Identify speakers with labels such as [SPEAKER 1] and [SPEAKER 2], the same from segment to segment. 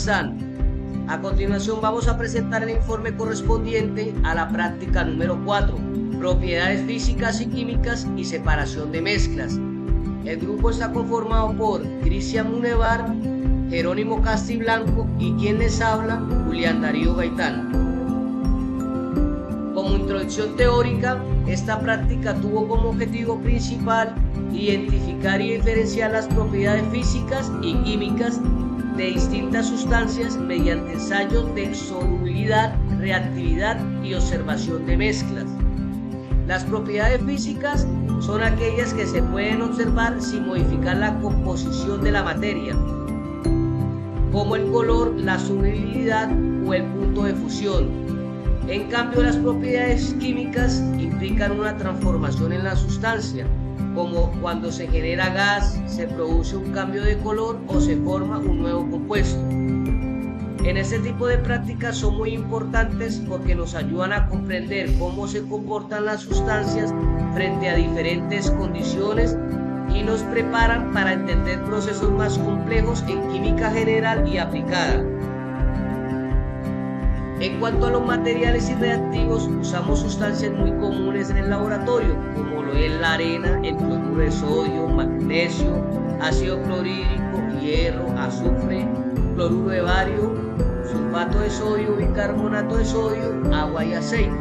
[SPEAKER 1] están? A continuación vamos a presentar el informe correspondiente a la práctica número 4, propiedades físicas y químicas y separación de mezclas. El grupo está conformado por Cristian Munevar, Jerónimo Castiblanco y quien les habla, Julián Darío Gaitán. Como introducción teórica, esta práctica tuvo como objetivo principal identificar y diferenciar las propiedades físicas y químicas de distintas sustancias mediante ensayos de solubilidad, reactividad y observación de mezclas. Las propiedades físicas son aquellas que se pueden observar sin modificar la composición de la materia, como el color, la solubilidad o el punto de fusión. En cambio, las propiedades químicas implican una transformación en la sustancia, como cuando se genera gas, se produce un cambio de color o se forma un nuevo compuesto. En este tipo de prácticas son muy importantes porque nos ayudan a comprender cómo se comportan las sustancias frente a diferentes condiciones y nos preparan para entender procesos más complejos en química general y aplicada. En cuanto a los materiales y reactivos, usamos sustancias muy comunes en el laboratorio, como lo es la arena, el cloruro de sodio, magnesio, ácido clorhídrico, hierro, azufre, cloruro de bario, sulfato de sodio, bicarbonato de sodio, agua y aceite.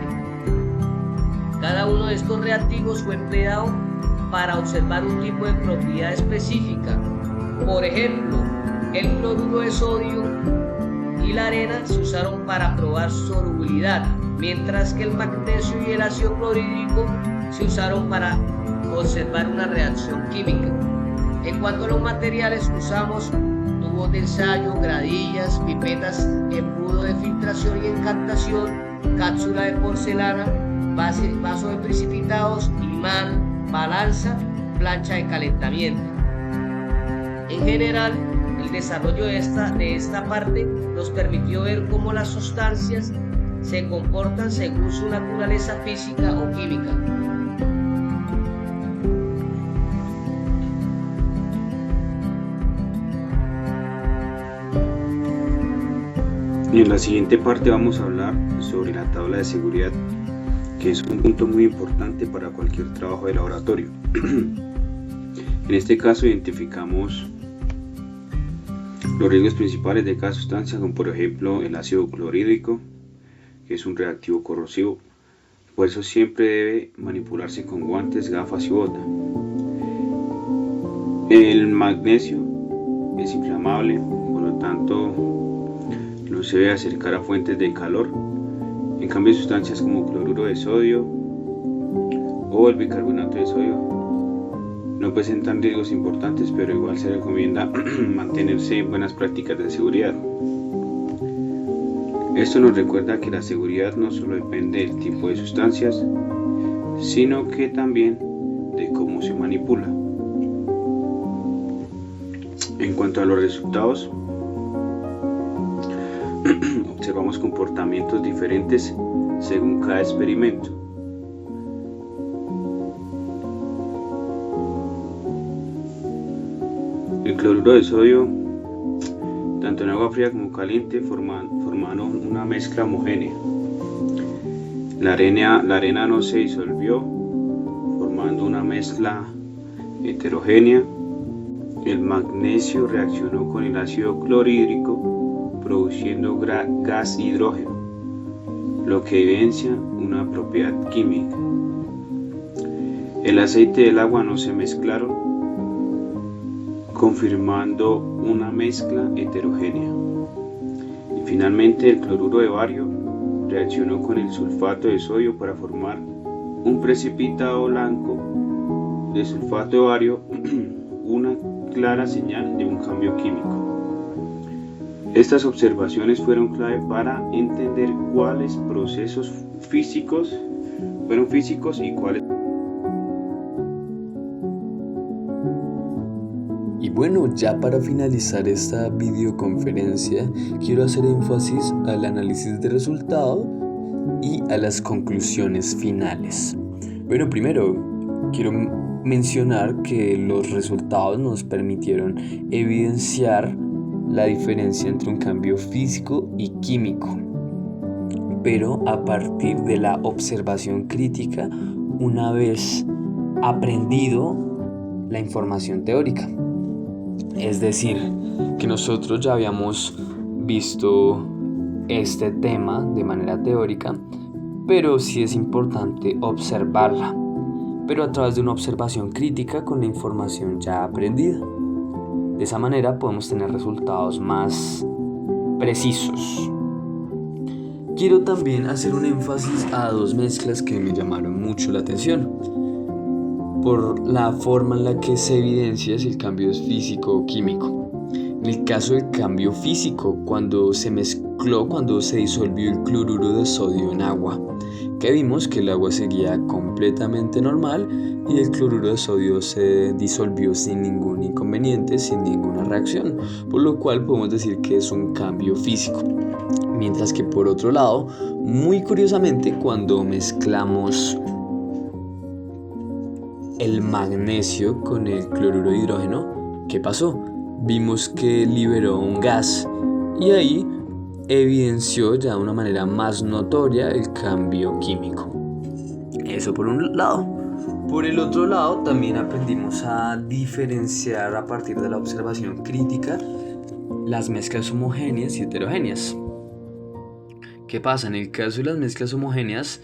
[SPEAKER 1] Cada uno de estos reactivos fue empleado para observar un tipo de propiedad específica. Por ejemplo, el cloruro de sodio y la arena se usaron para probar solubilidad, mientras que el magnesio y el ácido clorhídrico se usaron para observar una reacción química. En cuanto a los materiales, usamos tubos de ensayo, gradillas, pipetas, embudo de filtración y encantación, cápsula de porcelana, vaso de precipitados, imán, balanza, plancha de calentamiento. En general, el desarrollo de esta parte nos permitió ver cómo las sustancias se comportan según su naturaleza física o química.
[SPEAKER 2] Y en la siguiente parte vamos a hablar sobre la tabla de seguridad, que es un punto muy importante para cualquier trabajo de laboratorio. En este caso identificamos los riesgos principales de cada sustancia, como por ejemplo el ácido clorhídrico, que es un reactivo corrosivo. Por eso siempre debe manipularse con guantes, gafas y bota. El magnesio es inflamable, por lo tanto no se debe acercar a fuentes de calor. En cambio, sustancias como cloruro de sodio o el bicarbonato de sodio no presentan riesgos importantes, pero igual se recomienda mantenerse en buenas prácticas de seguridad. Esto nos recuerda que la seguridad no solo depende del tipo de sustancias, sino que también de cómo se manipula. En cuanto a los resultados, observamos comportamientos diferentes según cada experimento. El cloruro de sodio, tanto en agua fría como caliente, formaron una mezcla homogénea. La arena no se disolvió, formando una mezcla heterogénea. El magnesio reaccionó con el ácido clorhídrico, produciendo gas hidrógeno, lo que evidencia una propiedad química. El aceite y el agua no se mezclaron, confirmando una mezcla heterogénea. Y finalmente el cloruro de bario reaccionó con el sulfato de sodio para formar un precipitado blanco de sulfato de bario, una clara señal de un cambio químico. Estas observaciones fueron clave para entender cuáles procesos físicos fueron físicos y cuáles.
[SPEAKER 3] Y bueno, ya para finalizar esta videoconferencia, quiero hacer énfasis al análisis de resultado y a las conclusiones finales. Bueno, primero, quiero mencionar que los resultados nos permitieron evidenciar la diferencia entre un cambio físico y químico, pero a partir de la observación crítica una vez aprendido la información teórica. Es decir, que nosotros ya habíamos visto este tema de manera teórica, pero sí es importante observarla, pero a través de una observación crítica con la información ya aprendida. De esa manera podemos tener resultados más precisos. Quiero también hacer un énfasis a dos mezclas que me llamaron mucho la atención, por la forma en la que se evidencia si el cambio es físico o químico. En el caso del cambio físico, cuando se disolvió el cloruro de sodio en agua, que vimos que el agua seguía completamente normal y el cloruro de sodio se disolvió sin ningún inconveniente, sin ninguna reacción, por lo cual podemos decir que es un cambio físico. Mientras que por otro lado, muy curiosamente, cuando mezclamos el magnesio con el cloruro de hidrógeno, ¿qué pasó? Vimos que liberó un gas y ahí evidenció ya de una manera más notoria el cambio químico. Eso por un lado. Por el otro lado, también aprendimos a diferenciar a partir de la observación crítica las mezclas homogéneas y heterogéneas. ¿Qué pasa? En el caso de las mezclas homogéneas,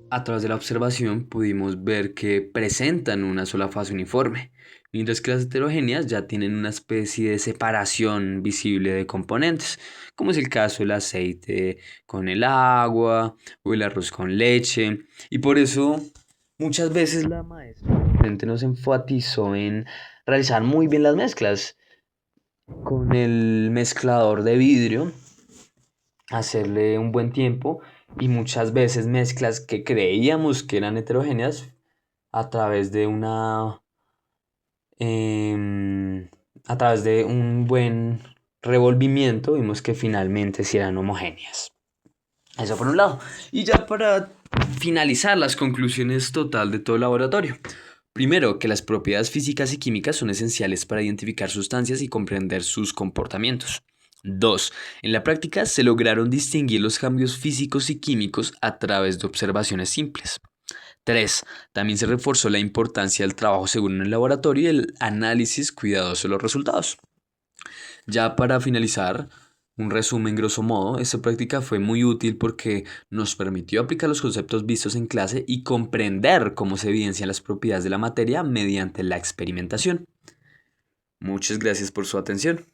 [SPEAKER 3] a través de la observación pudimos ver que presentan una sola fase uniforme, mientras que las heterogéneas ya tienen una especie de separación visible de componentes, como es el caso del aceite con el agua o el arroz con leche. Y por eso muchas veces la maestra nos enfatizó en realizar muy bien las mezclas con el mezclador de vidrio, hacerle un buen tiempo, y muchas veces mezclas que creíamos que eran heterogéneas a través de a través de un buen revolvimiento vimos que finalmente sí eran homogéneas. Eso por un lado. Y ya para finalizar las conclusiones total de todo el laboratorio. Primero, que las propiedades físicas y químicas son esenciales para identificar sustancias y comprender sus comportamientos. 2. En la práctica se lograron distinguir los cambios físicos y químicos a través de observaciones simples. 3. También se reforzó la importancia del trabajo seguro en el laboratorio y el análisis cuidadoso de los resultados. Ya para finalizar, un resumen grosso modo, esta práctica fue muy útil porque nos permitió aplicar los conceptos vistos en clase y comprender cómo se evidencian las propiedades de la materia mediante la experimentación. Muchas gracias por su atención.